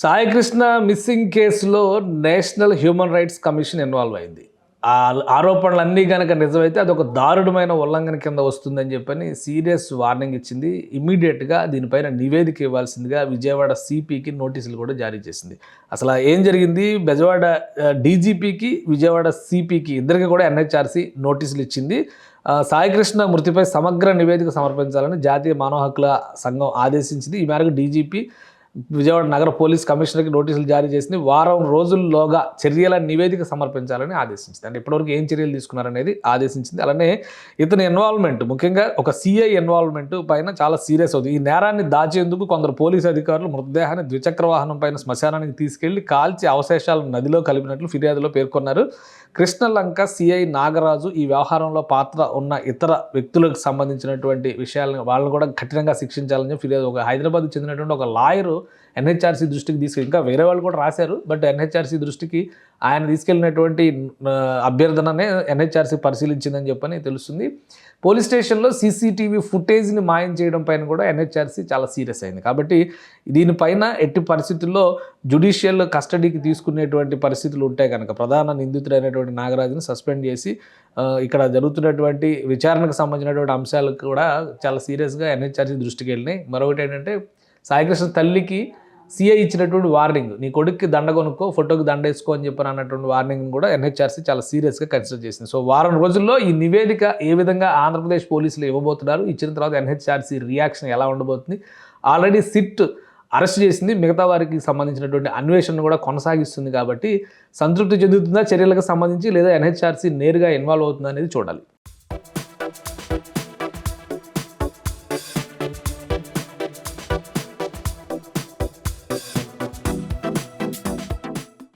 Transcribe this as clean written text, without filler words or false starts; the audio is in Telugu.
సాయికృష్ణ మిస్సింగ్ కేసులో national human rights commission involve అయింది. ఆ ఆరోపణలన్నీ గనక నిజమైతే అదొక దారుణమైన ఉల్లంఘన కింద వస్తుందని చెప్పని సీరియస్ వార్నింగ్ ఇచ్చింది. ఇమ్మీడియట్‌గా దీనిపైన నివేదిక ఇవ్వాల్సిందిగా విజయవాడ సీపీకి నోటీసులు కూడా జారీ చేసింది. అసలు ఏం జరిగింది? బెజవాడ డీజీపీకి, విజయవాడ సీపీకి ఇద్దరికి కూడా ఎన్‌హెచ్‌ఆర్‌సీ నోటీసులు ఇచ్చింది. సాయికృష్ణ మృతిపై సమగ్ర నివేదిక సమర్పించాలని జాతీయ మానవ హక్కుల సంఘం ఆదేశించింది. ఈ మేరకు డీజీపీ విజయవాడ నగర పోలీస్ కమిషనర్కి నోటీసులు జారీ చేసింది. వారం రోజుల్లోగా చర్యల నివేదిక సమర్పించాలని ఆదేశించింది. అంటే ఇప్పటివరకు ఏం చర్యలు తీసుకున్నారనేది ఆదేశించింది. అలానే ఇతని ఇన్వాల్వ్మెంట్, ముఖ్యంగా ఒక సిఐ ఇన్వాల్వ్మెంట్ పైన చాలా సీరియస్ అవుతుంది. ఈ నేరాన్ని దాచేందుకు కొందరు పోలీసు అధికారులు మృతదేహాన్ని ద్విచక్ర వాహనం పైన శ్మశానానికి తీసుకెళ్లి కాల్చి అవశేషాలను నదిలో కలిపినట్లు ఫిర్యాదులో పేర్కొన్నారు. కృష్ణలంక సిఐ నాగరాజు ఈ వ్యవహారంలో పాత్ర ఉన్న ఇతర వ్యక్తులకు సంబంధించినటువంటి విషయాలను వాళ్ళని కూడా కఠినంగా శిక్షించాలని ఫిర్యాదు ఒక హైదరాబాద్కి చెందినటువంటి ఒక లాయరు ఎన్హెచ్ఆర్సీ దృష్టికి ఇంకా వేరే వాళ్ళు కూడా రాశారు. బట్ ఎన్హెచ్ఆర్సీ దృష్టికి ఆయన తీసుకెళ్ళినటువంటి అభ్యర్థననే ఎన్హెచ్ఆర్సీ పరిశీలించిందని చెప్పని తెలుస్తుంది. పోలీస్ స్టేషన్లో సీసీటీవీ ఫుటేజ్ని మాయం చేయడం పైన కూడా ఎన్హెచ్ఆర్సీ చాలా సీరియస్ అయింది. కాబట్టి దీనిపైన ఎట్టి పరిస్థితుల్లో జ్యుడిషియల్ కస్టడీకి తీసుకునేటువంటి పరిస్థితులు ఉంటాయి కనుక ప్రధాన నిందితుడైనటువంటి నాగరాజుని సస్పెండ్ చేసి ఇక్కడ జరుగుతున్నటువంటి విచారణకు సంబంధించినటువంటి అంశాలు కూడా చాలా సీరియస్గా ఎన్హెచ్ఆర్సీ దృష్టికి వెళ్ళినాయి. మరొకటి ఏంటంటే సాయికృష్ణ తల్లికి సిఐ ఇచ్చినటువంటి వార్నింగ్, నీ కొడుక్కి దండ కొనుక్కో, ఫోటోకి దండ వేసుకో అని చెప్పని అన్నటువంటి వార్నింగ్ కూడా ఎన్హెచ్ఆర్సీ చాలా సీరియస్గా కన్సిడర్ చేసింది. సో వారం రోజుల్లో ఈ నివేదిక ఏ విధంగా ఆంధ్రప్రదేశ్ పోలీసులు ఇవ్వబోతున్నారు, ఇచ్చిన తర్వాత ఎన్హెచ్ఆర్సీ రియాక్షన్ ఎలా ఉండబోతుంది, ఆల్రెడీ సిట్ అరెస్ట్ చేసింది, మిగతా వారికి సంబంధించినటువంటి అన్వేషణ కూడా కొనసాగిస్తుంది. కాబట్టి సంతృప్తి చెందుతుందా చర్యలకు సంబంధించి, లేదా ఎన్హెచ్ఆర్సీ నేరుగా ఇన్వాల్వ్ అవుతుందా అనేది చూడాలి.